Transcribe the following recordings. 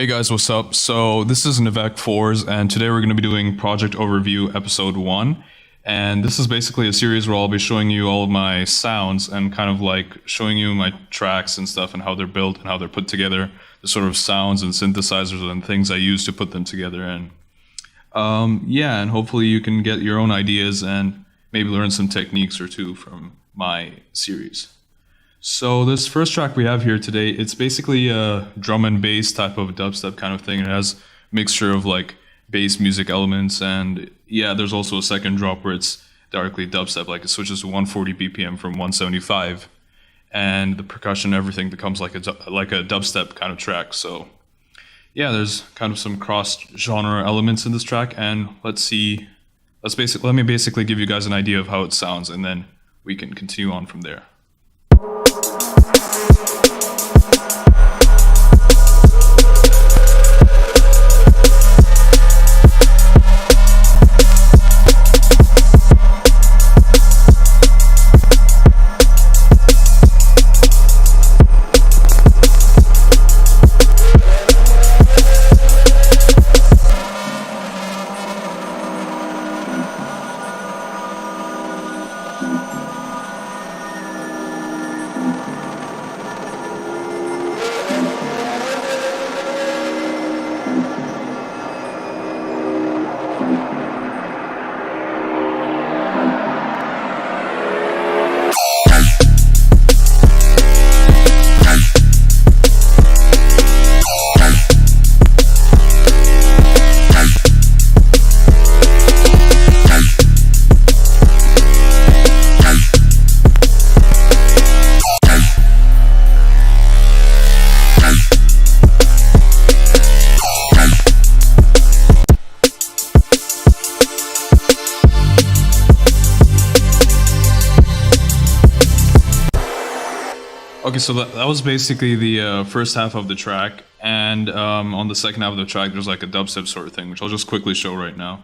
Hey guys, what's up? So this is NIVEK FFORHS, and today we're going to be doing Project Overview Episode 1. And this is basically a series where I'll be showing you all of my sounds and kind of like showing you my tracks and stuff and how they're built and how they're put together, the sort of sounds and synthesizers and things I use to put them together. And and hopefully you can get your own ideas and maybe learn some techniques or two from my series. So this first track we have here today, it's basically a drum and bass type of dubstep kind of thing. It has a mixture of like bass music elements, and yeah, there's also a second drop where it's directly dubstep, like it switches to 140 BPM from 175, and the percussion, everything becomes like a dubstep kind of track. So yeah, there's kind of some cross-genre elements in this track, and let me basically give you guys an idea of how it sounds, and then we can continue on from there. Okay, so that was basically the first half of the track, and on the second half of the track there's like a dubstep sort of thing, which I'll just quickly show right now.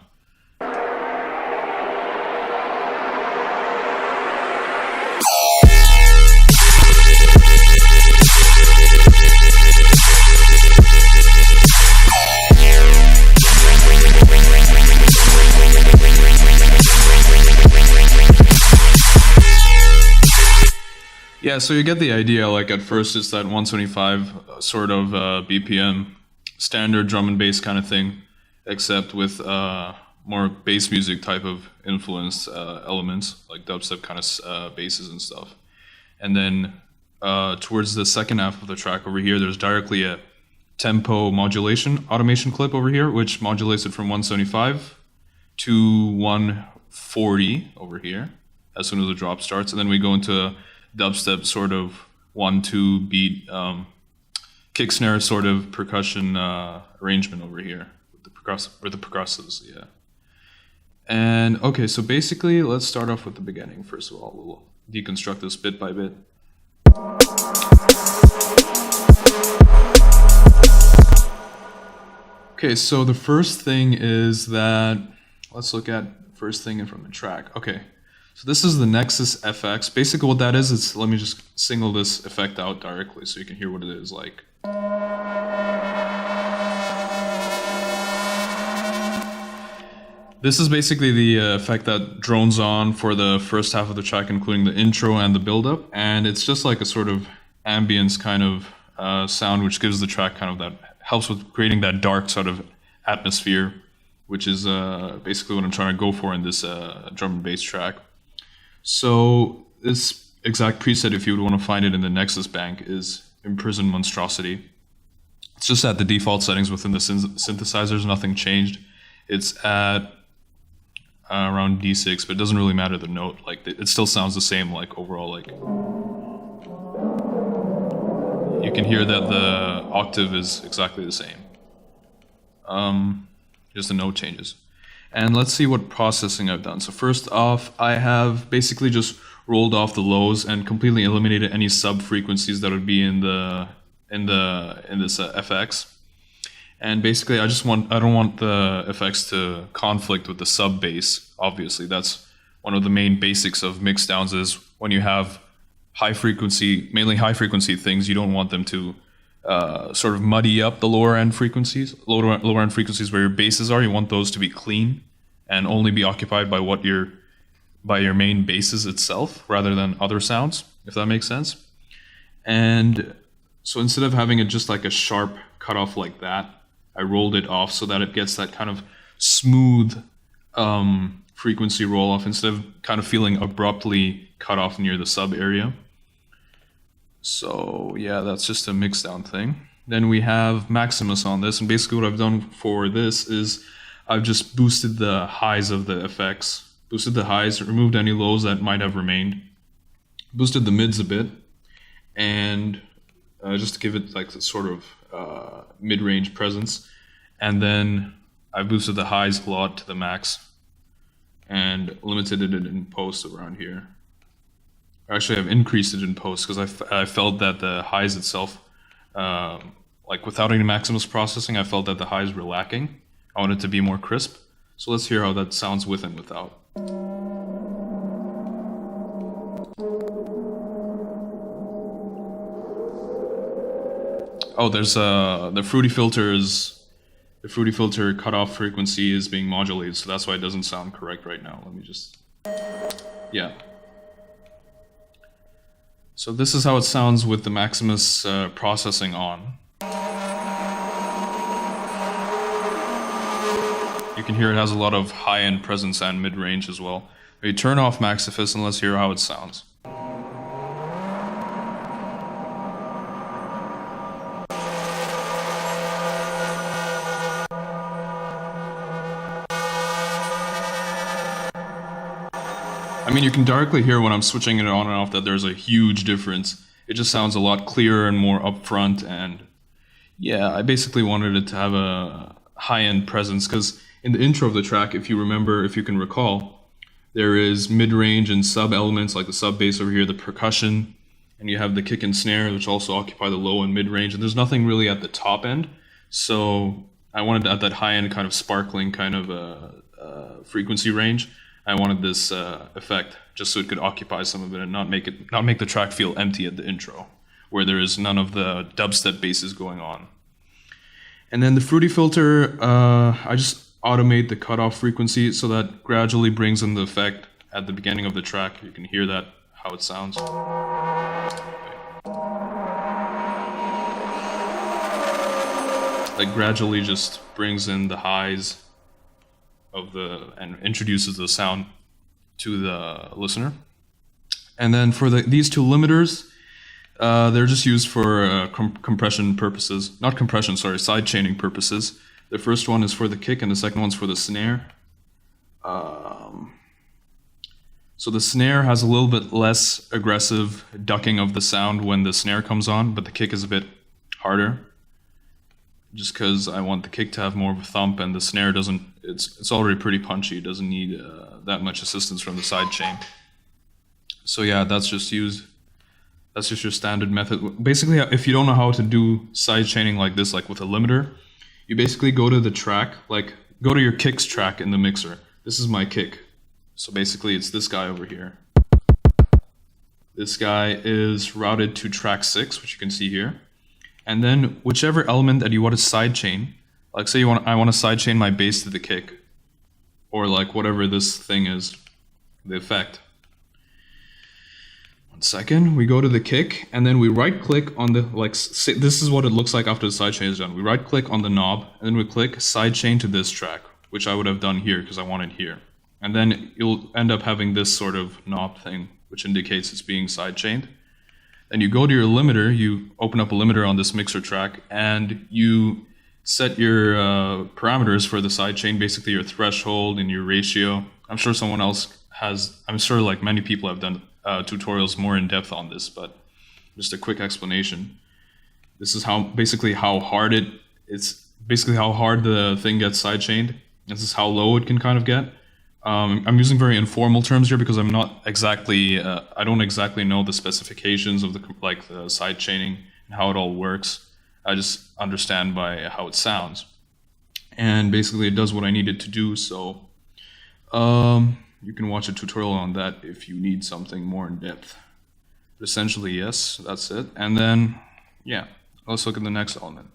Yeah, so you get the idea. Like at first it's that 175 sort of BPM standard drum and bass kind of thing, except with more bass music type of influenced elements, like dubstep kind of basses and stuff. And then towards the second half of the track over here, there's directly a tempo modulation automation clip over here, which modulates it from 175 to 140 over here as soon as the drop starts. And then we go into dubstep sort of 1-2 beat kick snare sort of percussion arrangement over here with the percussives, yeah. And okay, so basically let's start off with the beginning. First of all, we'll deconstruct this bit by bit. Okay, so the first thing is that, let's look at first thing from the track. Okay. So this is the Nexus FX. Basically what that is, let me just single this effect out directly so you can hear what it is like. This is basically the effect that drones on for the first half of the track, including the intro and the build-up. And it's just like a sort of ambience kind of sound, which gives the track kind of that, helps with creating that dark sort of atmosphere, which is basically what I'm trying to go for in this drum and bass track. So this exact preset, if you would want to find it in the Nexus bank, is Imprison Monstrosity. It's just at the default settings within the synthesizers, nothing changed. It's at around D6, but it doesn't really matter the note. Like it still sounds the same. Like overall, like you can hear that the octave is exactly the same. Just the note changes. And let's see what processing I've done. So first off, I have basically just rolled off the lows and completely eliminated any sub frequencies that would be in this FX. And basically, I don't want the effects to conflict with the sub bass. Obviously, that's one of the main basics of mixdowns, is when you have high frequency, mainly high frequency things, you don't want them to sort of muddy up the lower end frequencies. Lower end frequencies where your basses are, you want those to be clean and only be occupied by your main basses itself, rather than other sounds, if that makes sense. And so instead of having it just like a sharp cutoff like that, I rolled it off so that it gets that kind of smooth frequency roll off instead of kind of feeling abruptly cut off near the sub area. So yeah, that's just a mix down thing. Then we have Maximus on this, and basically what I've done for this is I've just boosted the highs of the effects, boosted the highs, removed any lows that might have remained, boosted the mids a bit, and just to give it like the sort of mid-range presence. And then I boosted the highs a lot to the max and limited it in post around here. Actually, I've increased it in post because I felt that the highs itself, like without any Maximus processing, I felt that the highs were lacking. I want it to be more crisp. So let's hear how that sounds with and without. Oh, there's the Fruity filter cutoff frequency is being modulated, so that's why it doesn't sound correct right now. Let me just, yeah. So this is how it sounds with the Maximus processing on. You can hear it has a lot of high-end presence and mid-range as well. We turn off Maxifus and let's hear how it sounds. I mean, you can directly hear when I'm switching it on and off that there's a huge difference. It just sounds a lot clearer and more upfront, and yeah, I basically wanted it to have a high-end presence, because in the intro of the track, if you can recall, there is mid-range and sub-elements like the sub-bass over here, the percussion, and you have the kick and snare, which also occupy the low and mid-range, and there's nothing really at the top end, so I wanted at that high-end kind of sparkling kind of frequency range. I wanted this effect just so it could occupy some of it and not make the track feel empty at the intro, where there is none of the dubstep basses going on. And then the Fruity filter, I just automate the cutoff frequency so that gradually brings in the effect at the beginning of the track. You can hear that, how it sounds. Like gradually just brings in the highs of and introduces the sound to the listener. And then for these two limiters, they're just used for compression purposes. Not compression, sorry, side chaining purposes. The first one is for the kick and the second one's for the snare. So the snare has a little bit less aggressive ducking of the sound when the snare comes on, but the kick is a bit harder. Just because I want the kick to have more of a thump, and the snare doesn't, it's already pretty punchy, it doesn't need that much assistance from the side chain. So yeah, that's just your standard method. Basically, if you don't know how to do side chaining like this, like with a limiter, you basically go to the track, like go to your kicks track in the mixer. This is my kick. So basically it's this guy over here. This guy is routed to track 6, which you can see here. And then whichever element that you want to sidechain, like say I want to sidechain my bass to the kick, or like whatever this thing is, the effect. One second, we go to the kick, and then we right click on the, like, say, this is what it looks like after the sidechain is done. We right click on the knob, and then we click sidechain to this track, which I would have done here because I want it here. And then you'll end up having this sort of knob thing, which indicates it's being sidechained. Then you go to your limiter, you open up a limiter on this mixer track, and you set your parameters for the sidechain, basically your threshold and your ratio. I'm sure someone else has, I'm sure like many people have done tutorials more in depth on this, but just a quick explanation. This is basically how hard the thing gets sidechained. This is how low it can kind of get. I'm using very informal terms here because I'm not exactly, I don't exactly know the specifications of the side chaining and how it all works. I just understand by how it sounds. And basically it does what I need it to do, so you can watch a tutorial on that if you need something more in depth. But essentially, yes, that's it. And then, yeah, Let's look at the next element.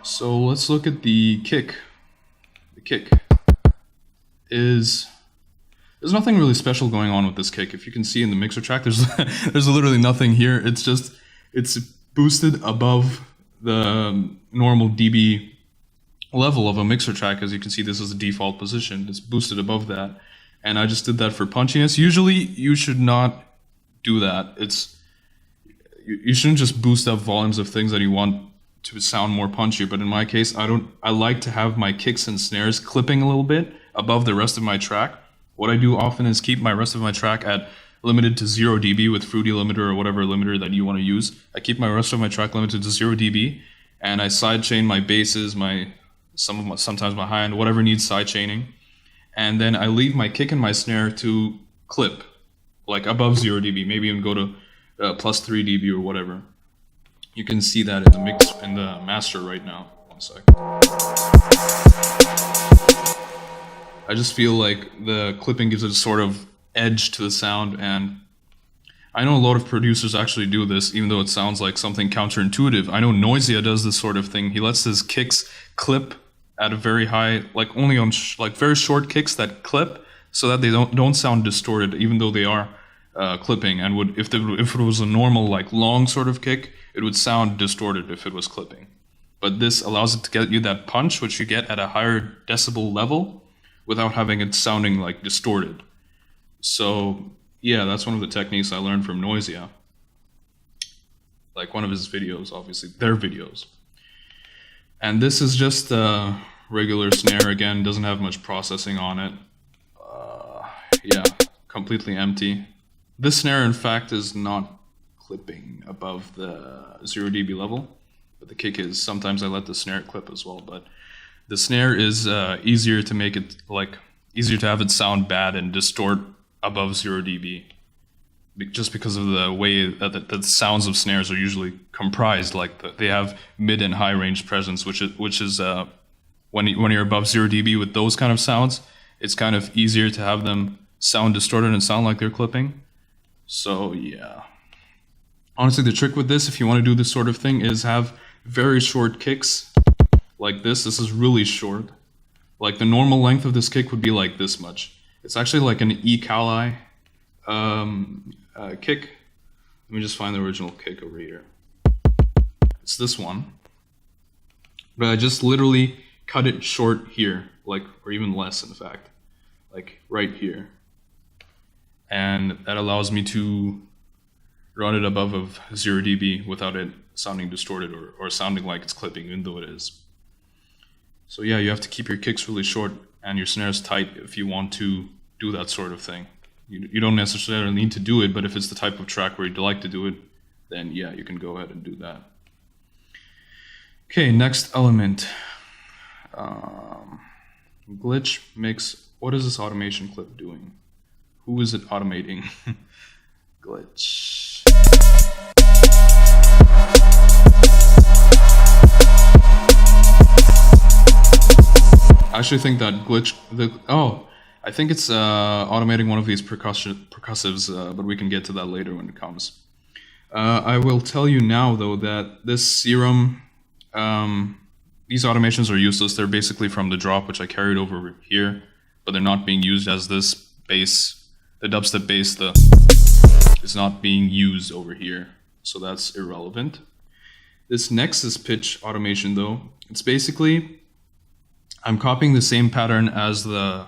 So let's look at the kick. The kick is, there's nothing really special going on with this kick. If you can see in the mixer track, there's literally nothing here. It's boosted above the normal dB level of a mixer track. As you can see, this is the default position. It's boosted above that. And I just did that for punchiness. Usually you should not do that. You shouldn't just boost up volumes of things that you want to sound more punchy, but in my case, I like to have my kicks and snares clipping a little bit above the rest of my track. What I do often is keep my rest of my track at limited to 0 dB with Fruity limiter or whatever limiter that you want to use. I keep my rest of my track limited to 0 dB, and I sidechain my basses, sometimes my high end, whatever needs sidechaining. And then I leave my kick and my snare to clip, like above 0 dB, maybe even go to plus 3 dB or whatever. You can see that in the mix, in the master right now. 1 sec. I just feel like the clipping gives it a sort of edge to the sound, and I know a lot of producers actually do this, even though it sounds like something counterintuitive. I know Noisia does this sort of thing. He lets his kicks clip at a very high, like only on like very short kicks that clip, so that they don't sound distorted, even though they are clipping. And if it was a normal like long sort of kick, it would sound distorted if it was clipping. But this allows it to get you that punch, which you get at a higher decibel level, without having it sounding like distorted. So yeah, that's one of the techniques I learned from Noisia. Like one of his videos, obviously, their videos. And this is just a regular snare, again, doesn't have much processing on it. Yeah, completely empty. This snare, in fact, is not clipping above the 0 dB level, but the kick is. Sometimes I let the snare clip as well, but the snare is easier to make it, like, easier to have it sound bad and distort above 0 dB. Just because of the way that the sounds of snares are usually comprised, like they have mid and high range presence, which is when you're above 0 dB with those kind of sounds, it's kind of easier to have them sound distorted and sound like they're clipping. So yeah, honestly, the trick with this, if you want to do this sort of thing, is have very short kicks like this. This is really short. Like the normal length of this kick would be like this much. It's actually like an E-Cali kick. Let me just find the original kick over here. It's this one. But I just literally cut it short here, like, or even less in fact, like right here. And that allows me to run it above of 0 dB without it sounding distorted or sounding like it's clipping, even though it is. So yeah, you have to keep your kicks really short and your snares tight if you want to do that sort of thing. You don't necessarily need to do it, but if it's the type of track where you'd like to do it, then yeah, you can go ahead and do that. Okay, next element. Glitch mix. What is this automation clip doing? Who is it automating? Glitch. I actually think that glitch, I think it's automating one of these percussives, but we can get to that later when it comes. I will tell you now though that this serum, these automations are useless. They're basically from the drop, which I carried over here, but they're not being used as this bass. The dubstep bass is not being used over here, so that's irrelevant. This Nexus pitch automation though, it's basically, I'm copying the same pattern as the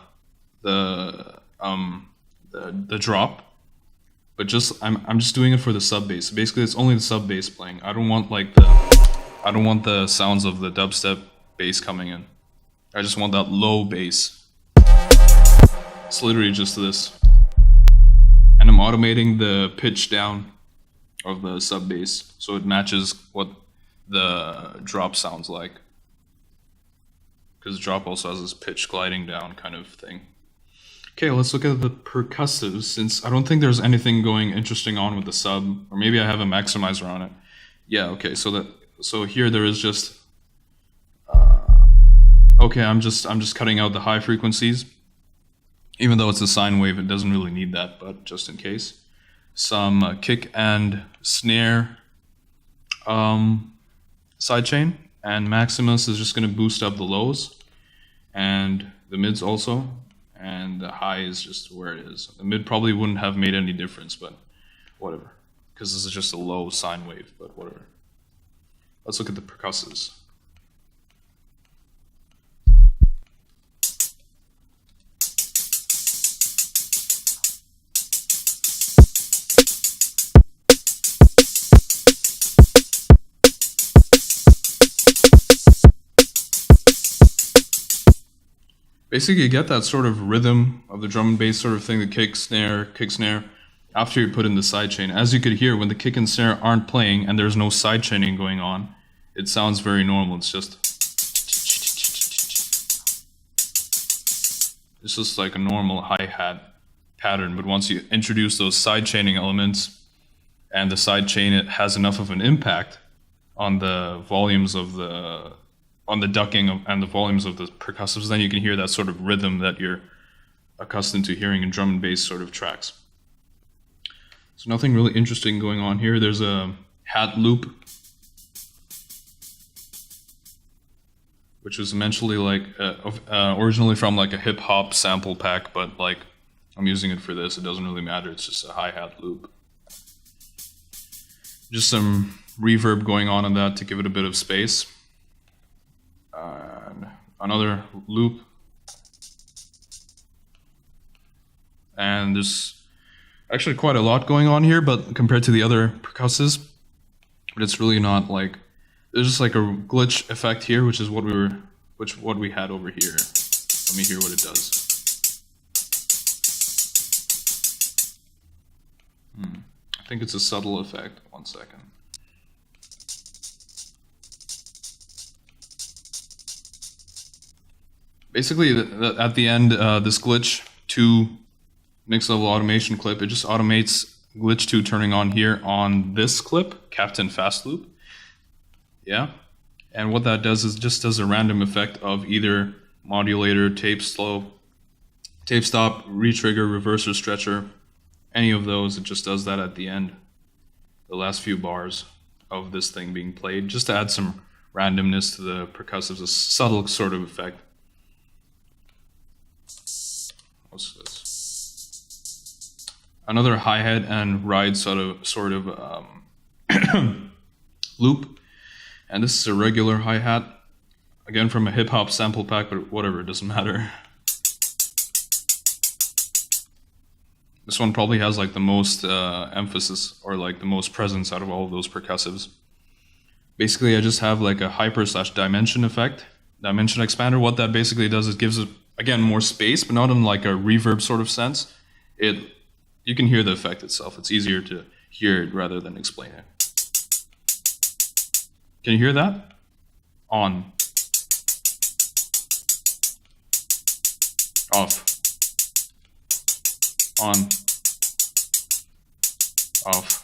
drop, but I'm just doing it for the sub bass. Basically, it's only the sub bass playing. I don't want the sounds of the dubstep bass coming in. I just want that low bass. It's literally just this, and I'm automating the pitch down of the sub bass so it matches what the drop sounds like. Because drop also has this pitch gliding down kind of thing. Okay, let's look at the percussives, since I don't think there's anything going interesting on with the sub, or maybe I have a maximizer on it. Yeah, okay, so here there is just okay, I'm just cutting out the high frequencies. Even though it's a sine wave, it doesn't really need that, but just in case. Some kick and snare sidechain, and Maximus is just going to boost up the lows and the mids also, and the high is just where it is. The mid probably wouldn't have made any difference, but whatever, because this is just a low sine wave, but whatever. Let's look at the percussives. Basically, you get that sort of rhythm of the drum and bass sort of thing, the kick, snare, after you put in the sidechain. As you could hear, when the kick and snare aren't playing and there's no sidechaining going on, it sounds very normal. It's just like a normal hi-hat pattern. But once you introduce those sidechaining elements, and the sidechain, it has enough of an impact on the volumes of on the ducking and the volumes of the percussives, then you can hear that sort of rhythm that you're accustomed to hearing in drum and bass sort of tracks. So nothing really interesting going on here. There's a hat loop, which was eventually like originally from like a hip hop sample pack, but like I'm using it for this. It doesn't really matter. It's just a hi-hat loop. Just some reverb going on in that to give it a bit of space. Another loop, and there's actually quite a lot going on here, but compared to the other percussives, but it's really not like, there's just like a glitch effect here, which is what we had over here. Let me hear what it does. I think it's a subtle effect. 1 second. Basically, at the end, this glitch 2 mix level automation clip, it just automates glitch 2 turning on here on this clip, Captain Fast Loop. Yeah. And what that does is just does a random effect of either modulator, tape slow, tape stop, retrigger, reverser, stretcher, any of those. It just does that at the end, the last few bars of this thing being played, just to add some randomness to the percussives, a subtle sort of effect. What's this? Another hi-hat and ride sort of loop, and this is a regular hi-hat, again from a hip-hop sample pack, but whatever, it doesn't matter. This one probably has like the most emphasis, or like the most presence out of all of those percussives. Basically, I just have like a hyper/dimension effect, dimension expander. What that basically does is gives it, again, more space, but not in like a reverb sort of sense. You can hear the effect itself. It's easier to hear it rather than explain it. Can you hear that? On. Off. On. Off.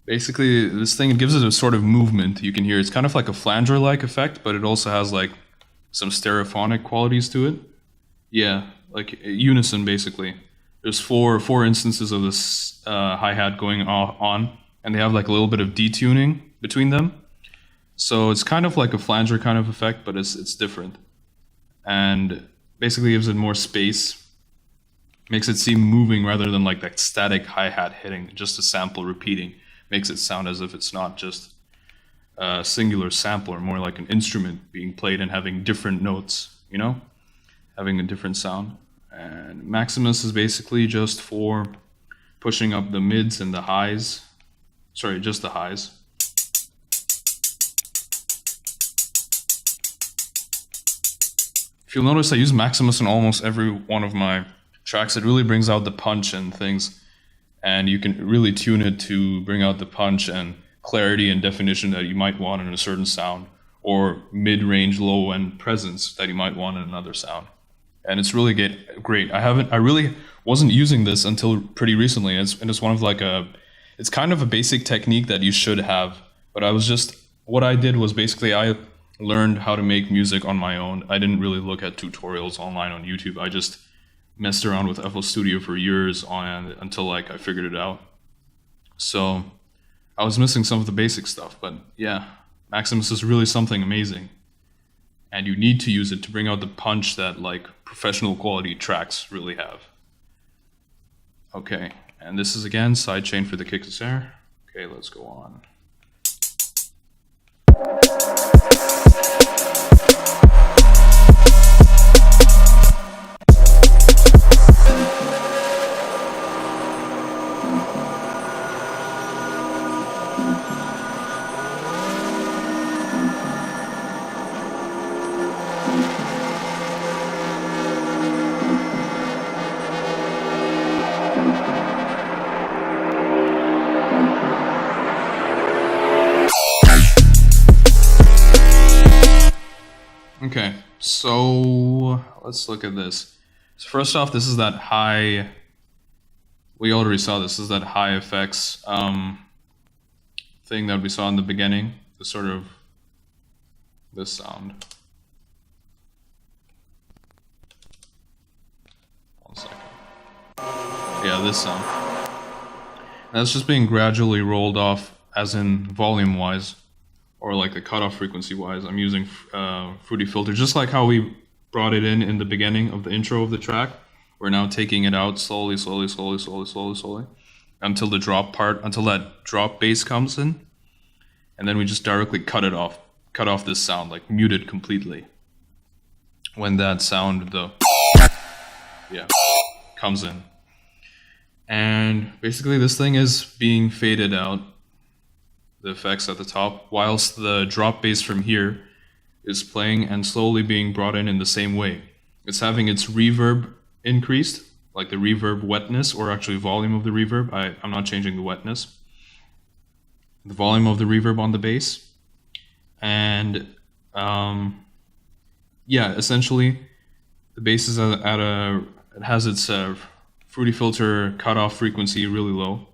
Basically, this thing, it gives it a sort of movement you can hear. It's kind of like a flanger-like effect, but it also has like some stereophonic qualities to it. Yeah, like unison basically. There's four instances of this hi-hat going on, and they have like a little bit of detuning between them. So it's kind of like a flanger kind of effect, but it's different. And basically gives it more space. Makes it seem moving rather than like that static hi-hat hitting, just a sample repeating. Makes it sound as if it's not just a singular sampler, more like an instrument being played and having different notes, you know? Having a different sound. And Maximus is basically just for pushing up the mids and the highs. Sorry, just the highs. If you'll notice, I use Maximus in almost every one of my tracks. It really brings out the punch and things. And you can really tune it to bring out the punch and clarity and definition that you might want in a certain sound, or mid-range, low-end presence that you might want in another sound. And it's really great. I really wasn't using this until pretty recently. It's one of like it's kind of a basic technique that you should have. But what I did was basically I learned how to make music on my own. I didn't really look at tutorials online on YouTube. I just messed around with FL Studio for years until like I figured it out. So I was missing some of the basic stuff, but yeah, Maximus is really something amazing. And you need to use it to bring out the punch that like professional quality tracks really have. Okay, and this is again sidechain for the kick and snare. Okay, let's go on. Okay, so let's look at this. So first off, this is that high, we already saw this is that high effects thing that we saw in the beginning, the sort of this sound. One second. Yeah, this sound. And that's just being gradually rolled off, as in volume wise, or like the cutoff frequency wise. I'm using Fruity Filter, just like how we brought it in the beginning of the intro of the track. We're now taking it out slowly, until the drop part, until that drop bass comes in, and then we just directly cut off this sound, like mute it completely. When that sound, comes in. And basically this thing is being faded out, the effects at the top, whilst the drop bass from here is playing and slowly being brought in the same way. It's having its reverb increased, like the reverb wetness, or actually volume of the reverb. I'm not changing the wetness. The volume of the reverb on the bass. And yeah, essentially the bass is it has its Fruity Filter cutoff frequency really low.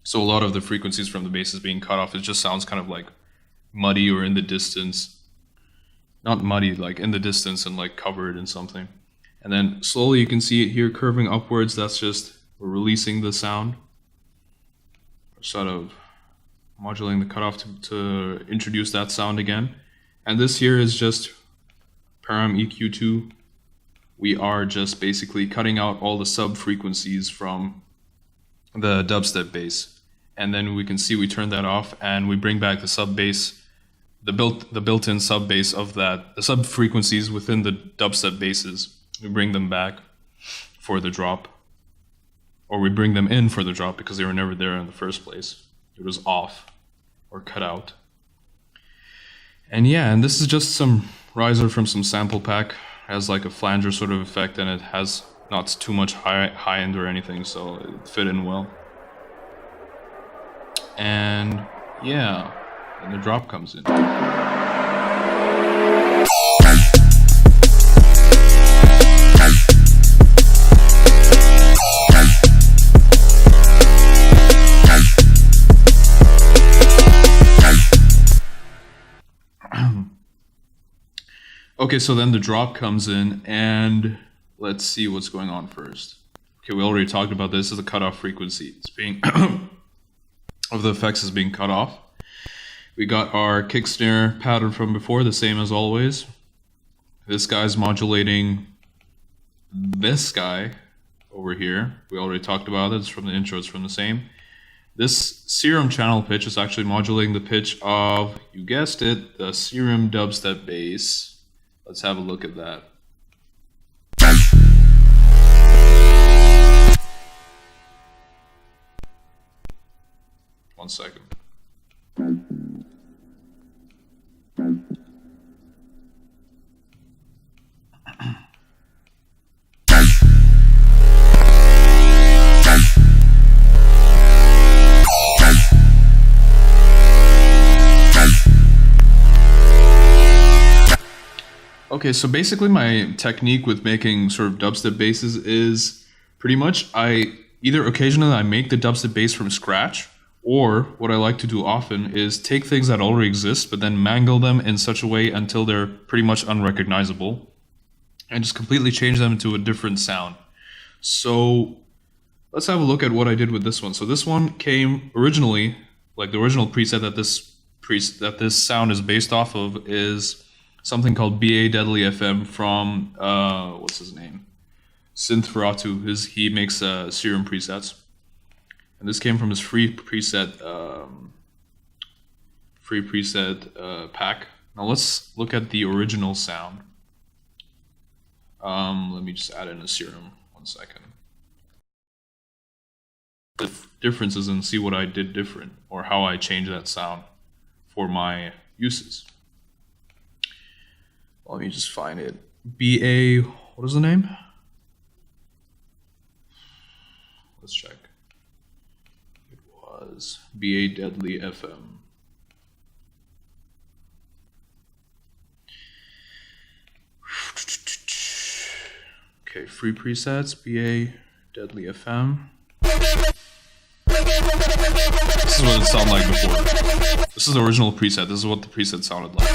So a lot of the frequencies from the bass is being cut off. It just sounds kind of like muddy or in the distance. Not muddy, like in the distance and like covered in something. And then slowly you can see it here curving upwards. That's just we're releasing the sound. We're sort of modulating the cutoff to introduce that sound again. And this here is just Param EQ2. We are just basically cutting out all the sub frequencies from the dubstep bass, and then we can see we turn that off and we bring back the sub bass, the built-in sub bass of that, the sub frequencies within the dubstep basses. We bring them back for the drop, or we bring them in for the drop because they were never there in the first place. It was off or cut out. And yeah, and this is just some riser from some sample pack. It has like a flanger sort of effect, and it has not too much high end or anything, so it fit in well. And yeah, and the drop comes in. Okay, so then the drop comes in, and let's see what's going on first. Okay, we already talked about this. This is the cutoff frequency. It's being of the effects is being cut off. We got our kick snare pattern from before, the same as always. This guy's modulating this guy over here. We already talked about it. It's from the intro. It's from the same. This Serum channel pitch is actually modulating the pitch of, you guessed it, the Serum dubstep bass. Let's have a look at that. One second. Okay, so basically my technique with making sort of dubstep basses is pretty much either occasionally I make the dubstep bass from scratch, Or what I like to do often is take things that already exist, but then mangle them in such a way until they're pretty much unrecognizable, and just completely change them into a different sound. So let's have a look at what I did with this one. So this one came originally, like the original preset that this sound is based off of is something called BA Deadly FM from what's his name? Synth He makes Serum presets. And this came from his free preset pack. Now let's look at the original sound. Let me just add in a Serum. 1 second. The differences and see what I did different or how I changed that sound for my uses. Let me just find it. BA, what is the name? Let's check. BA Deadly FM. Okay, free presets, BA Deadly FM. This is what it sounded like before. This is the original preset. This is what the preset sounded like.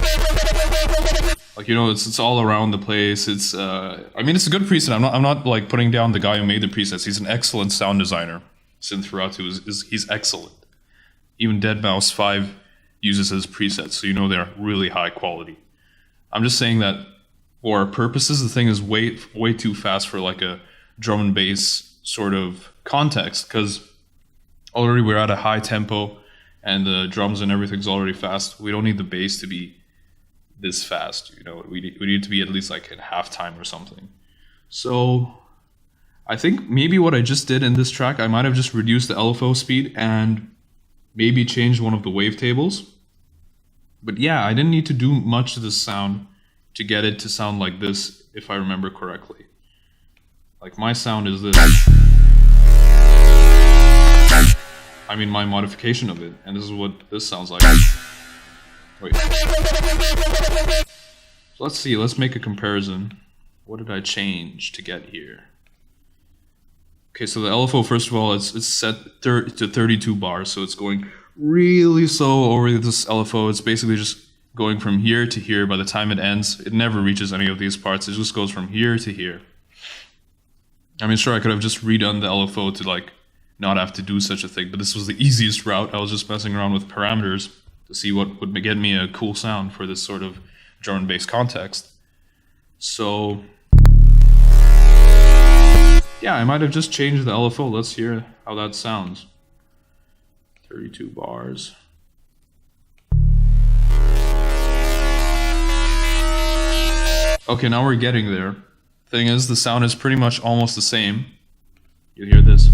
Like, you know, it's all around the place. It's I mean, it's a good preset. I'm not like putting down the guy who made the presets. He's an excellent sound designer. Synth he's excellent. Even Deadmau5 5 uses his presets, so you know they're really high quality. I'm just saying that for our purposes, the thing is way too fast for like a drum and bass sort of context, because already we're at a high tempo and the drums and everything's already fast. We don't need the bass to be this fast, you know. We need to be at least like in halftime or something. So I think maybe what I just did in this track, I might have just reduced the LFO speed and maybe changed one of the wavetables. But yeah, I didn't need to do much to this sound to get it to sound like this, if I remember correctly. Like my sound is this. I mean my modification of it, and this is what this sounds like. Wait. So let's see, let's make a comparison. What did I change to get here? Okay, so the LFO, first of all, it's set to 32 bars, so it's going really slow over this LFO. It's basically just going from here to here. By the time it ends, it never reaches any of these parts. It just goes from here to here. I mean, sure, I could have just redone the LFO to like not have to do such a thing, but this was the easiest route. I was just messing around with parameters to see what would get me a cool sound for this sort of drum and bass context. So yeah, I might have just changed the LFO. Let's hear how that sounds. 32 bars. Okay, now we're getting there. Thing is, the sound is pretty much almost the same. You hear this?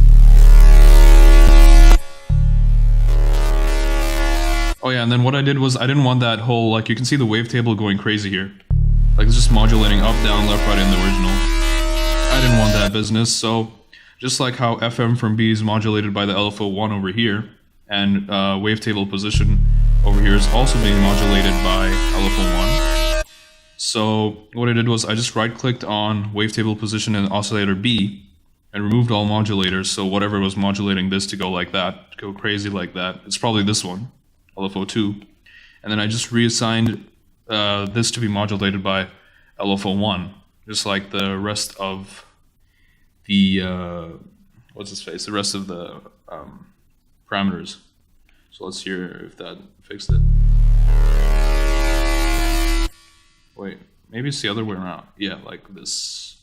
Oh yeah, and then what I did was I didn't want that whole, like, you can see the wavetable going crazy here. Like, it's just modulating up, down, left, right in the original. I didn't want that business, so just like how FM from B is modulated by the LFO 1 over here, and wavetable position over here is also being modulated by LFO 1. So what I did was I just right-clicked on wavetable position in oscillator B and removed all modulators, so whatever was modulating this to go like that, to go crazy like that, it's probably this one, LFO 2. And then I just reassigned this to be modulated by LFO 1. Just like the rest of the, the rest of the parameters. So let's hear if that fixed it. Wait, maybe it's the other way around. Yeah, like this.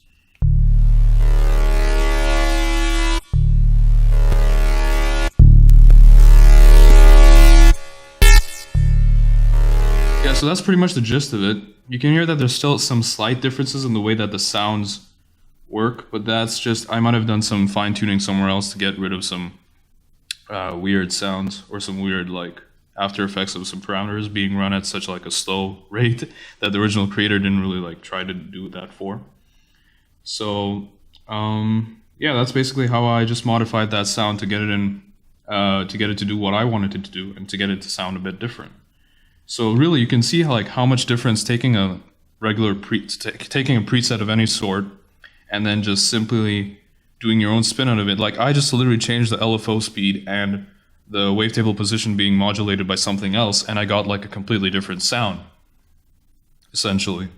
Yeah, so that's pretty much the gist of it. You can hear that there's still some slight differences in the way that the sounds work, but that's just, I might have done some fine-tuning somewhere else to get rid of some weird sounds, or some weird, like, after effects of some parameters being run at such like a slow rate that the original creator didn't really like try to do that for. So yeah, that's basically how I just modified that sound to get it in, to get it to do what I wanted it to do, and to get it to sound a bit different. So really, you can see how much difference taking a regular taking a preset of any sort, and then just simply doing your own spin out of it. Like, I just literally changed the LFO speed and the wavetable position being modulated by something else, and I got like a completely different sound, essentially.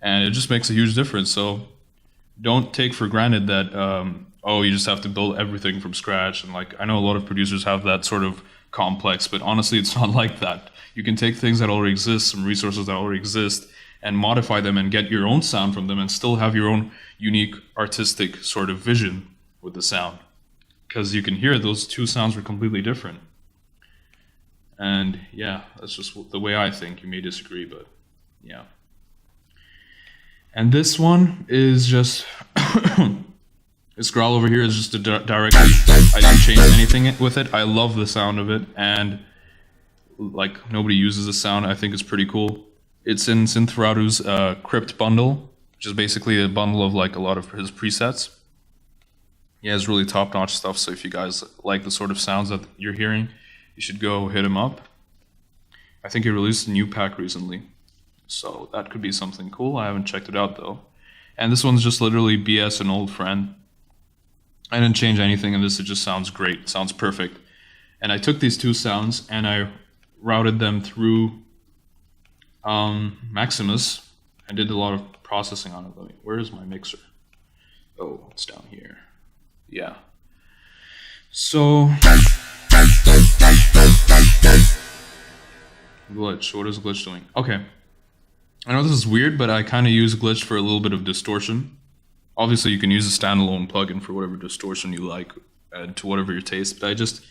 And it just makes a huge difference. So don't take for granted that, oh, you just have to build everything from scratch. And like, I know a lot of producers have that sort of complex, but honestly, it's not like that. You can take things that already exist, some resources that already exist, and modify them and get your own sound from them and still have your own unique artistic sort of vision with the sound. Because you can hear those two sounds were completely different. And yeah, that's just the way I think. You may disagree, but yeah. And this one is just, this growl over here is just directly, I didn't change anything with it. I love the sound of it, and like nobody uses the sound. I think it's pretty cool. It's in Synthradu's Crypt bundle, which is basically a bundle of like a lot of his presets. He has really top-notch stuff, so if you guys like the sort of sounds that you're hearing, you should go hit him up. I think he released a new pack recently, so that could be something cool. I haven't checked it out though. And this one's just literally BS, an old friend. I didn't change anything in this, it just sounds great, it sounds perfect. And I took these two sounds and I routed them through Maximus and did a lot of processing on it. Where is my mixer? Oh, it's down here. Yeah. So glitch. What is glitch doing? Okay. I know this is weird, but I kind of use glitch for a little bit of distortion. Obviously, you can use a standalone plugin for whatever distortion you like, to whatever your taste. But I just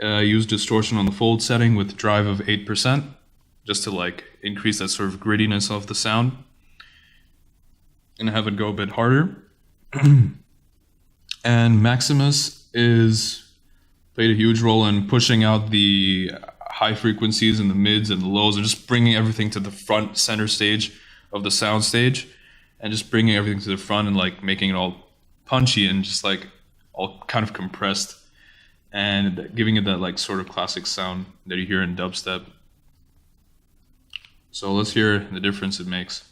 use distortion on the fold setting with drive of 8%, just to like increase that sort of grittiness of the sound, and have it go a bit harder. And Maximus played a huge role in pushing out the high frequencies and the mids and the lows, and just bringing everything to the front center stage of the sound stage, and just bringing everything to the front and like making it all punchy and just like all kind of compressed, and giving it that like sort of classic sound that you hear in dubstep. So let's hear the difference it makes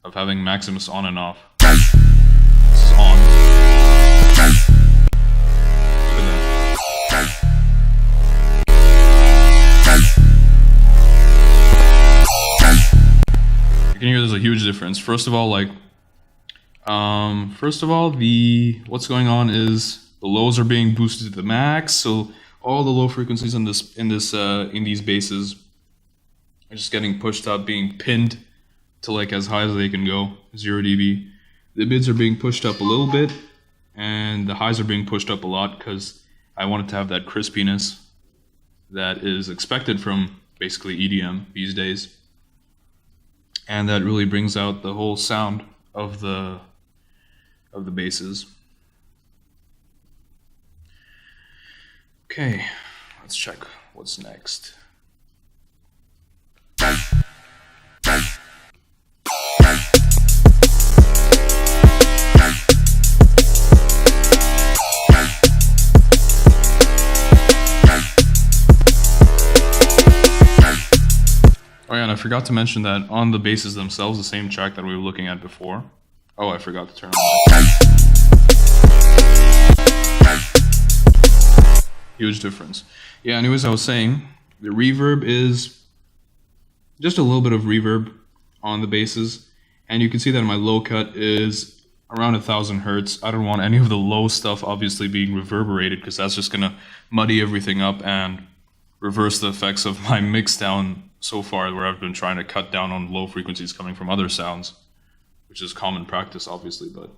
of having Maximus on and off. This is on. Look at that. You can hear there's a huge difference. First of all, like, what's going on is the lows are being boosted to the max, so all the low frequencies in these basses are just getting pushed up, being pinned to like as high as they can go, 0 dB. The mids are being pushed up a little bit, and the highs are being pushed up a lot because I wanted to have that crispiness that is expected from basically EDM these days. And that really brings out the whole sound of the basses. Okay, let's check what's next. Oh yeah, and I forgot to mention that on the basses themselves, the same track that we were looking at before. Oh, I forgot to turn on. Huge difference. Yeah, anyways, I was saying, the reverb is just a little bit of reverb on the basses, and you can see that my low cut is around 1000 hertz. I don't want any of the low stuff obviously being reverberated, because that's just gonna muddy everything up and reverse the effects of my mix down so far, where I've been trying to cut down on low frequencies coming from other sounds, which is common practice obviously. But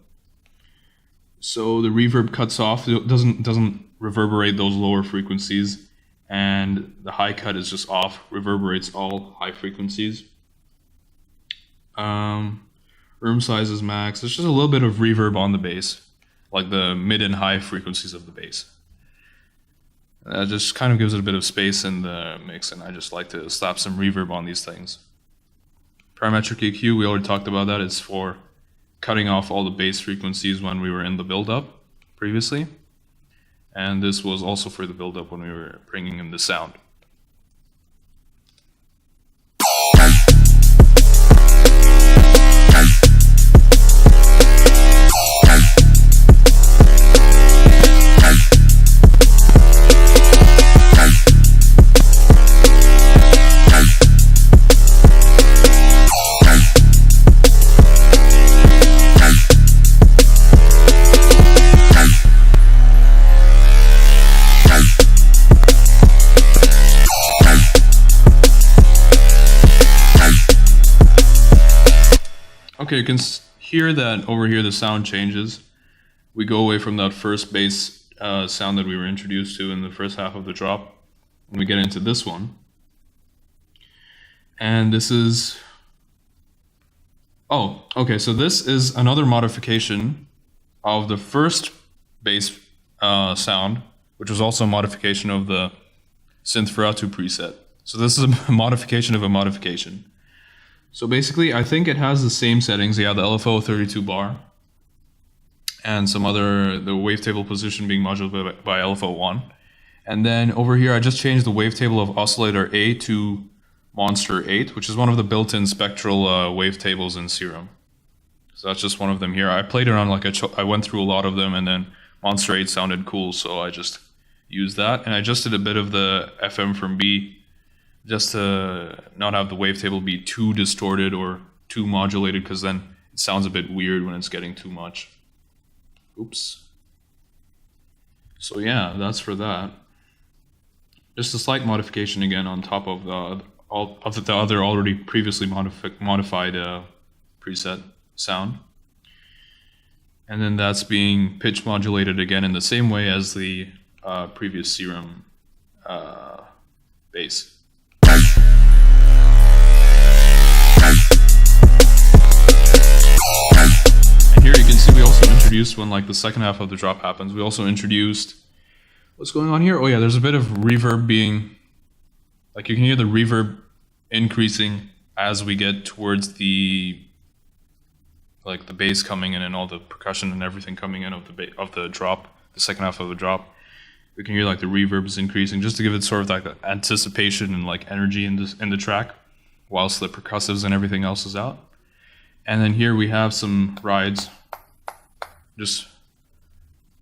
so the reverb cuts off, it doesn't reverberate those lower frequencies, and the high cut is just off, reverberates all high frequencies. Room size is max. There's just a little bit of reverb on the bass, like the mid and high frequencies of the bass. That just kind of gives it a bit of space in the mix, and I just like to slap some reverb on these things. Parametric EQ, we already talked about that. It's for cutting off all the bass frequencies when we were in the build-up previously. And this was also for the build-up when we were bringing in the sound. can hear that over here the sound changes. We go away from that first bass sound that we were introduced to in the first half of the drop, and we get into this one. And this is... Oh, okay, so this is another modification of the first bass sound, which was also a modification of the Synth Ferratu preset. So this is a modification of a modification. So basically, I think it has the same settings. Yeah, the LFO 32 bar, and some other, the wavetable position being modulated by LFO 1. And then over here, I just changed the wavetable of oscillator A to Monster 8, which is one of the built-in spectral wavetables in Serum. So that's just one of them here. I played around I went through a lot of them, and then Monster 8 sounded cool, so I just used that. And I just did a bit of the FM from B, just to not have the wavetable be too distorted or too modulated, because then it sounds a bit weird when it's getting too much. Oops. So yeah, that's for that. Just a slight modification again on top of the other already previously modified preset sound. And then that's being pitch modulated again in the same way as the previous Serum bass. Here you can see we also introduced, when like the second half of the drop happens, we also introduced, what's going on here? Oh yeah, there's a bit of reverb being, like you can hear the reverb increasing as we get towards the, like the bass coming in and all the percussion and everything coming in of the drop, the second half of the drop. We can hear like the reverb is increasing, just to give it sort of like the anticipation and like energy in the track, whilst the percussives and everything else is out. And then here we have some rides. Just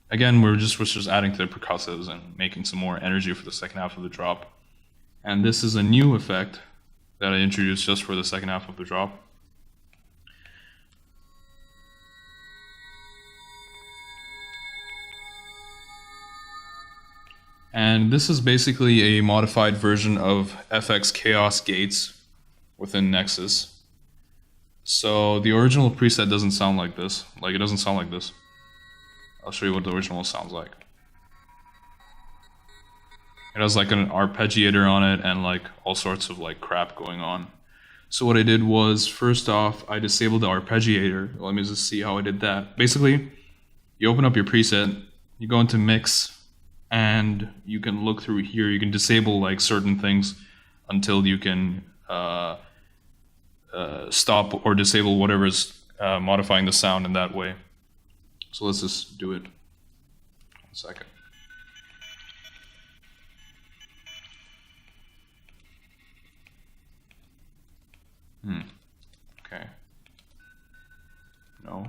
again, we're just adding to the percussives and making some more energy for the second half of the drop. And this is a new effect that I introduced just for the second half of the drop. And this is basically a modified version of FX Chaos gates within Nexus. So the original preset doesn't sound like this. Like, it doesn't sound like this. I'll show you what the original sounds like. It has like an arpeggiator on it and like all sorts of like crap going on. So what I did was, first off, I disabled the arpeggiator. Let me just see how I did that. Basically, you open up your preset, you go into mix, and you can look through here. You can disable like certain things until you can stop or disable whatever's modifying the sound in that way. So let's just do it. 1 second. Okay. No.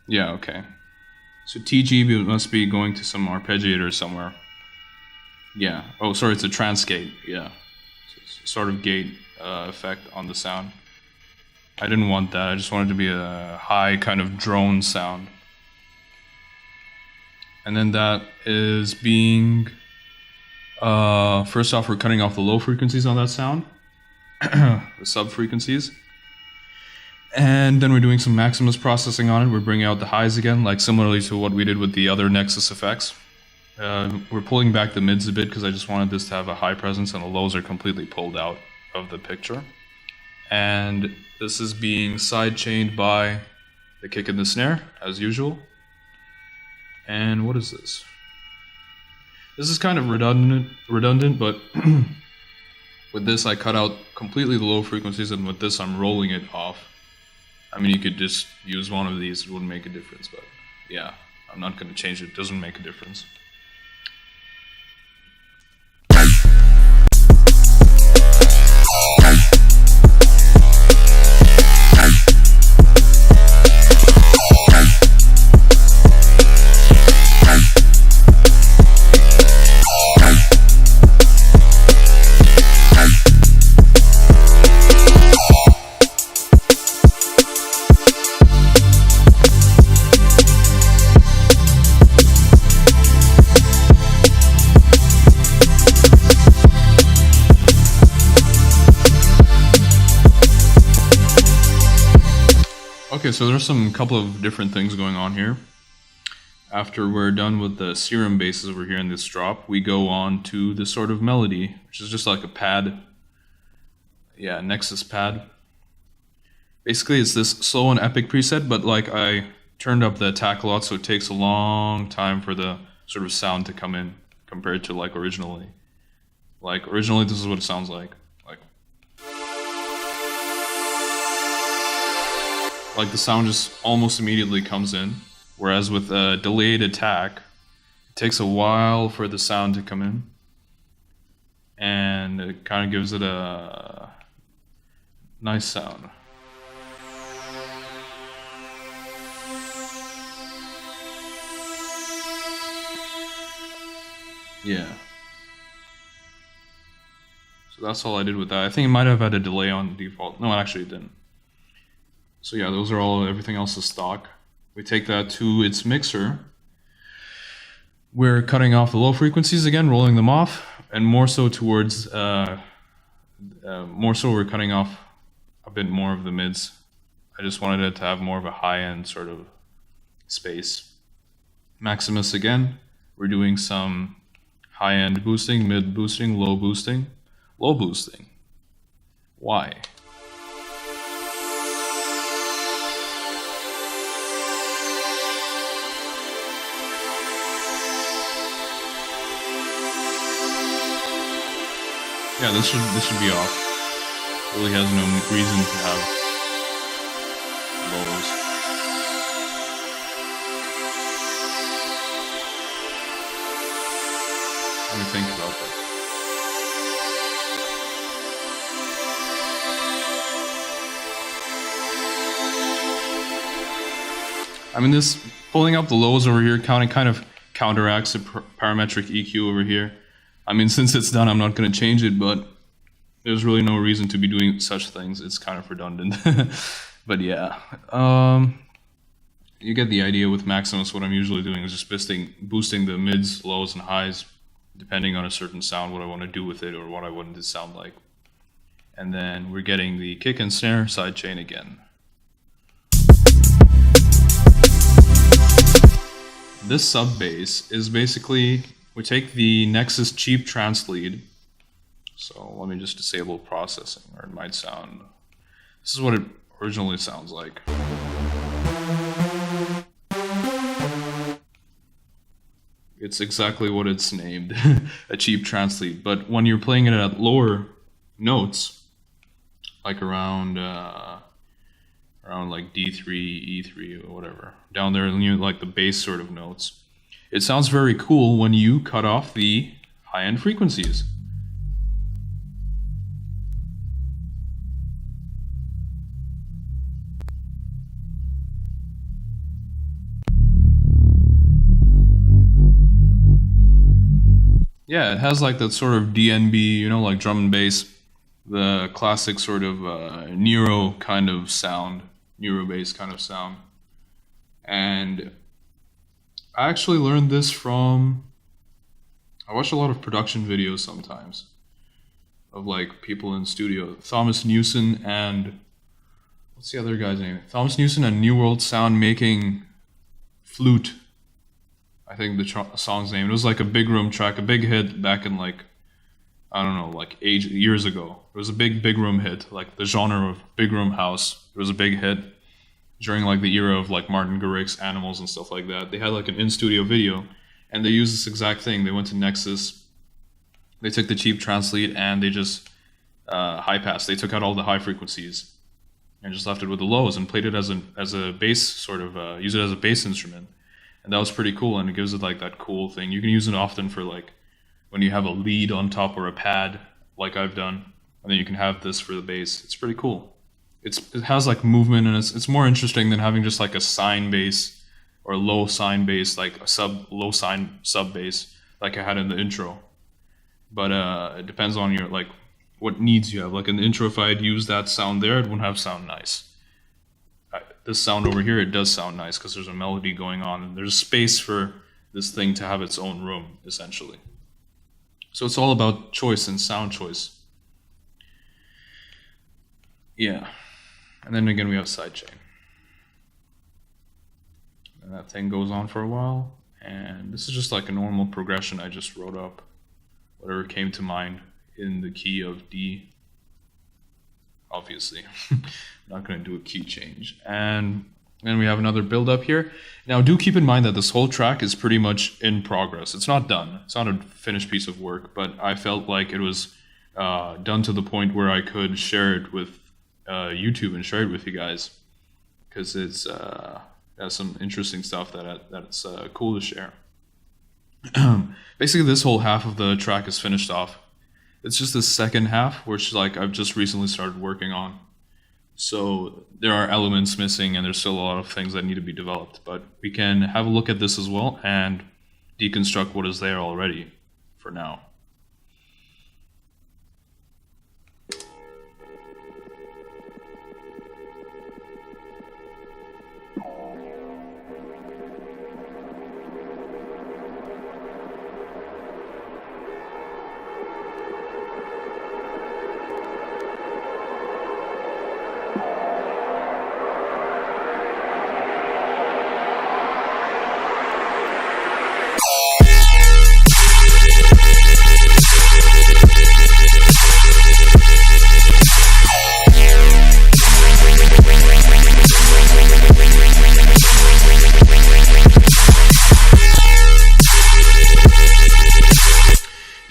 Yeah, okay. So TG must be going to some arpeggiator somewhere. Yeah. Oh, sorry, it's a trance gate. Yeah. So it's a sort of gate effect on the sound. I didn't want that. I just wanted it to be a high kind of drone sound. And then that is being... first off, we're cutting off the low frequencies on that sound. The sub frequencies. And then we're doing some Maximus processing on it. We're bringing out the highs again, like similarly to what we did with the other Nexus effects. We're pulling back the mids a bit because I just wanted this to have a high presence, and the lows are completely pulled out of the picture. And this is being sidechained by the kick and the snare, as usual. And what is this? This is kind of redundant, but with this I cut out completely the low frequencies, and with this I'm rolling it off. I mean, you could just use one of these, it wouldn't make a difference, but yeah, I'm not going to change it, it doesn't make a difference. Okay, so there's some couple of different things going on here. After we're done with the serum basses over here in this drop, we go on to this sort of melody, which is just like a pad. Yeah, Nexus pad. Basically, it's this slow and epic preset, but like I turned up the attack a lot, so it takes a long time for the sort of sound to come in compared to like originally. Like originally, this is what it sounds like. Like the sound just almost immediately comes in, whereas with a delayed attack, it takes a while for the sound to come in, and it kind of gives it a nice sound. Yeah. So that's all I did with that. I think it might have had a delay on default. No, actually it didn't. So yeah, those are all, everything else is stock. We take that to its mixer. We're cutting off the low frequencies again, rolling them off, and more so towards, we're cutting off a bit more of the mids. I just wanted it to have more of a high-end sort of space. Maximus again, we're doing some high-end boosting, mid boosting, low boosting. Low boosting. Why? Yeah, this should be off. Really has no reason to have lows. Let me think about that. I mean, this pulling up the lows over here kind of counteracts the parametric EQ over here. I mean, since it's done, I'm not going to change it, but there's really no reason to be doing such things. It's kind of redundant. But yeah, you get the idea with Maximus. What I'm usually doing is just boosting the mids, lows, and highs, depending on a certain sound, what I want to do with it or what I want it to sound like. And then we're getting the kick and snare sidechain again. This sub bass is basically, we take the Nexus cheap trance lead. So let me just disable processing, or it might sound, this is what it originally sounds like. It's exactly what it's named, a cheap trance lead. But when you're playing it at lower notes, like around like D3, E3, or whatever, down there near like the bass sort of notes, it sounds very cool when you cut off the high-end frequencies. Yeah, it has like that sort of DNB, you know, like drum and bass, the classic sort of neuro kind of sound, neuro bass kind of sound. And I actually learned this from, I watch a lot of production videos sometimes of like people in studio. Thomas Newson and, what's the other guy's name? Thomas Newson and New World Sound making Flute. I think the song's name. It was like a big room track, a big hit back in like, I don't know, like years ago. It was a big room hit, like the genre of big room house. It was a big hit during like the era of like Martin Garrix's Animals and stuff like that. They had like an in-studio video, and they used this exact thing. They went to Nexus, they took the cheap trance lead, and they just high pass. They took out all the high frequencies and just left it with the lows and played it as a bass sort of, use it as a bass instrument. And that was pretty cool, and it gives it like that cool thing. You can use it often for like when you have a lead on top or a pad, like I've done, and then you can have this for the bass. It's pretty cool. It has like movement, and it's more interesting than having just like a sine bass or low sine bass, like a low sine sub bass, like I had in the intro. But it depends on your like what needs you have. Like in the intro, if I had used that sound there, it wouldn't have sound nice. This sound over here, it does sound nice because there's a melody going on, and there's space for this thing to have its own room, essentially. So it's all about choice and sound choice. Yeah. And then again, we have sidechain. And that thing goes on for a while. And this is just like a normal progression I just wrote up. Whatever came to mind in the key of D. Obviously. I'm not going to do a key change. And then we have another build up here. Now do keep in mind that this whole track is pretty much in progress. It's not done. It's not a finished piece of work, but I felt like it was done to the point where I could share it with YouTube and share it with you guys. Because it's has some interesting stuff that's cool to share. Basically this whole half of the track is finished off. It's just the second half, which like I've just recently started working on. So there are elements missing and there's still a lot of things that need to be developed, but we can have a look at this as well and deconstruct what is there already for now.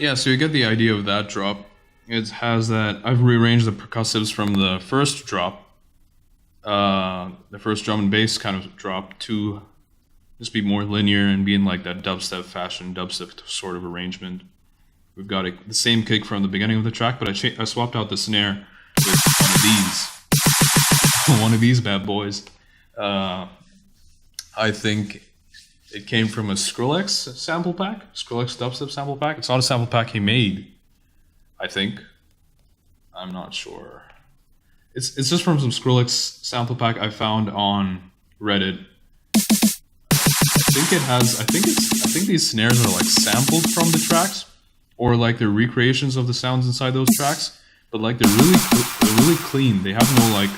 Yeah, so you get the idea of that drop. It has that, I've rearranged the percussives from the first drop, the first drum and bass kind of drop, to just be more linear and be in like that dubstep fashion, dubstep sort of arrangement. We've got the same kick from the beginning of the track, but I swapped out the snare with one of these. One of these bad boys. I think it came from a Skrillex sample pack, Skrillex dubstep sample pack. It's not a sample pack he made, I think. I'm not sure. It's just from some Skrillex sample pack I found on Reddit. I think these snares are like sampled from the tracks, or like they're recreations of the sounds inside those tracks. But like they're really clean. They have no like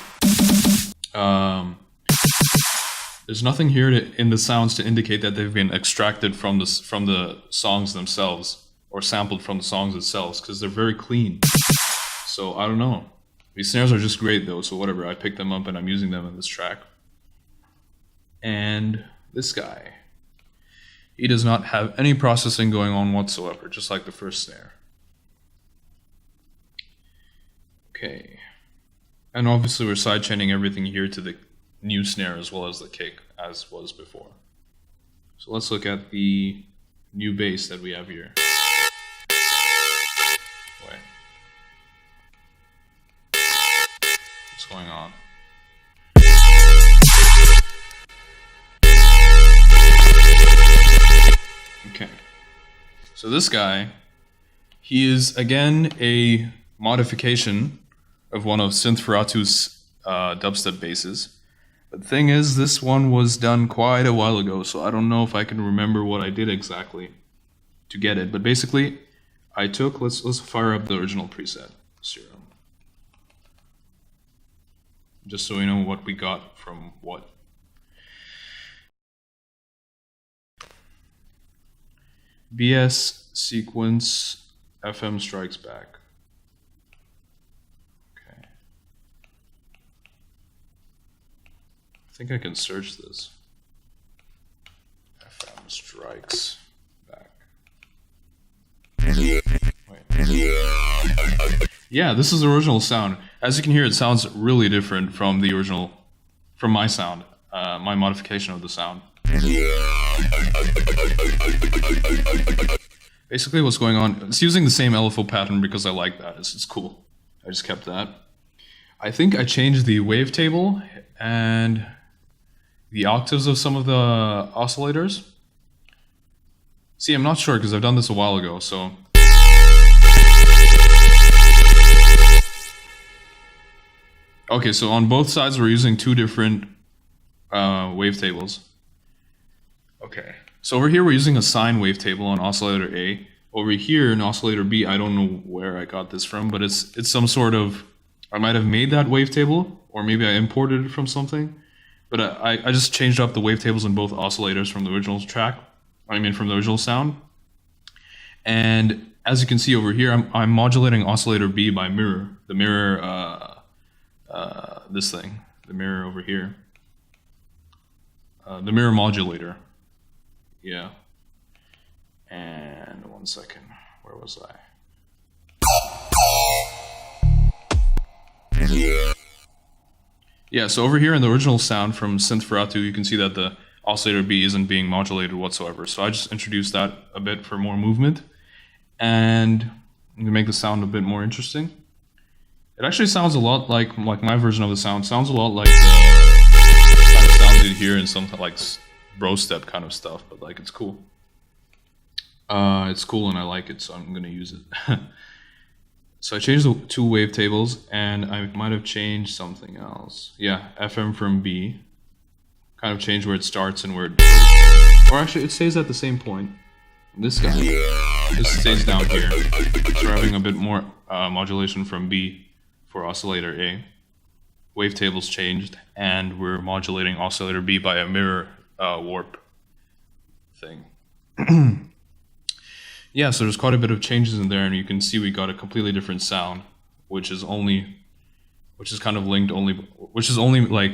there's nothing here in the sounds to indicate that they've been extracted from the songs themselves or sampled from the songs themselves, because they're very clean. So I don't know. These snares are just great though, so whatever. I picked them up and I'm using them in this track. And this guy, he does not have any processing going on whatsoever, just like the first snare. Okay. And obviously we're sidechaining everything here to the new snare as well as the kick, as was before. So let's look at the new bass that we have here. Wait. What's going on? Okay. So this guy, he is again a modification of one of Synthferatu's dubstep basses. But the thing is, this one was done quite a while ago, so I don't know if I can remember what I did exactly to get it. But basically, I took, let's fire up the original preset, Serum. Just so we know what we got from what. BS sequence FM strikes back. Okay. I think I can search this. FM strikes back. Wait. Yeah, this is the original sound. As you can hear, it sounds really different from the original, from my sound, my modification of the sound. Basically what's going on, it's using the same LFO pattern because I like that. It's cool. I just kept that. I think I changed the wavetable and the octaves of some of the oscillators. See, I'm not sure because I've done this a while ago, so. Okay, so on both sides we're using two different wavetables. Okay, so over here we're using a sine wavetable on oscillator A. Over here in oscillator B, I don't know where I got this from, but it's some sort of, I might have made that wavetable, or maybe I imported it from something. But I just changed up the wavetables in both oscillators from the original track. I mean, from the original sound. And as you can see over here, I'm modulating oscillator B by mirror. The mirror, this thing, the mirror over here. The mirror modulator. Yeah. And 1 second, where was I? Yeah, so over here in the original sound from Synth4.2, you can see that the oscillator B isn't being modulated whatsoever. So I just introduced that a bit for more movement and to make the sound a bit more interesting. It actually sounds a lot like my version of the sound sounds a lot like the kind of sounds you'd hear in something like Dubstep kind of stuff, but like it's cool. It's cool and I like it, so I'm gonna use it. So I changed the two wavetables, and I might have changed something else. Yeah, FM from B. Kind of changed where it starts and where it goes. Or actually, it stays at the same point. This guy. This stays down here. So we're having a bit more modulation from B for oscillator A. Wavetables changed, and we're modulating oscillator B by a mirror warp thing. Yeah, so there's quite a bit of changes in there, and you can see we got a completely different sound, which is only like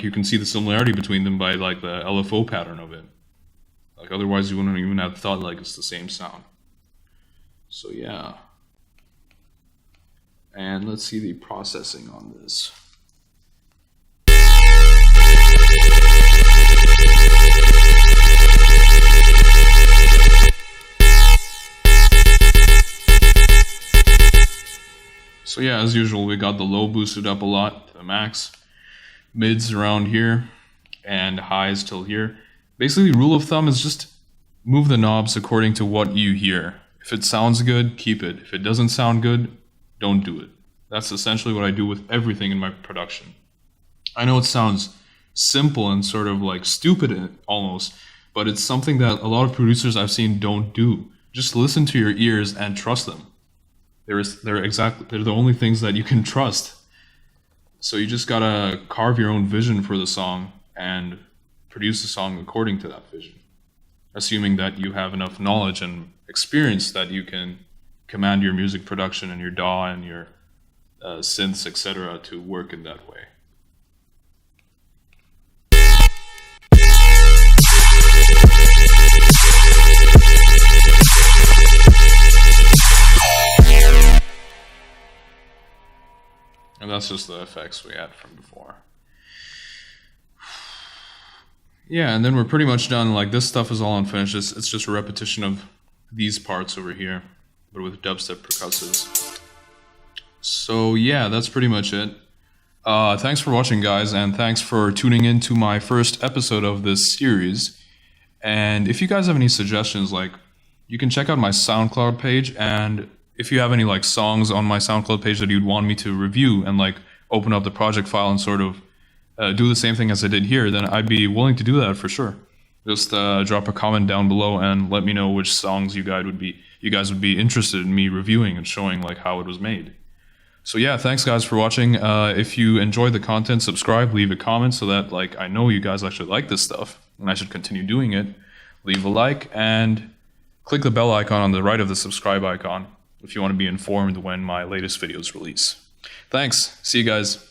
you can see the similarity between them by like the LFO pattern of it. Like otherwise you wouldn't even have thought like it's the same sound. So yeah. And let's see the processing on this. So yeah, as usual, we got the low boosted up a lot to the max, mids around here, and highs till here. Basically, rule of thumb is just move the knobs according to what you hear. If it sounds good, keep it. If it doesn't sound good, don't do it. That's essentially what I do with everything in my production. I know it sounds simple and sort of like stupid almost, but it's something that a lot of producers I've seen don't do. Just listen to your ears and trust them. They're the only things that you can trust. So you just gotta carve your own vision for the song and produce the song according to that vision. Assuming that you have enough knowledge and experience that you can command your music production and your DAW and your synths, etc. to work in that way. And that's just the effects we had from before. Yeah, and then we're pretty much done. Like this stuff is all unfinished. It's just a repetition of these parts over here, but with dubstep percussives. So yeah, that's pretty much it. Thanks for watching, guys, and thanks for tuning in to my first episode of this series. And if you guys have any suggestions, like you can check out my SoundCloud page, and if you have any like songs on my SoundCloud page that you'd want me to review and like open up the project file and sort of do the same thing as I did here, then I'd be willing to do that for sure. Just drop a comment down below and let me know which songs you guys would be interested in me reviewing and showing like how it was made. So yeah, thanks guys for watching. If you enjoyed the content, subscribe, leave a comment so that like I know you guys actually like this stuff and I should continue doing it. Leave a like and click the bell icon on the right of the subscribe icon if you want to be informed when my latest videos release. Thanks. See you guys.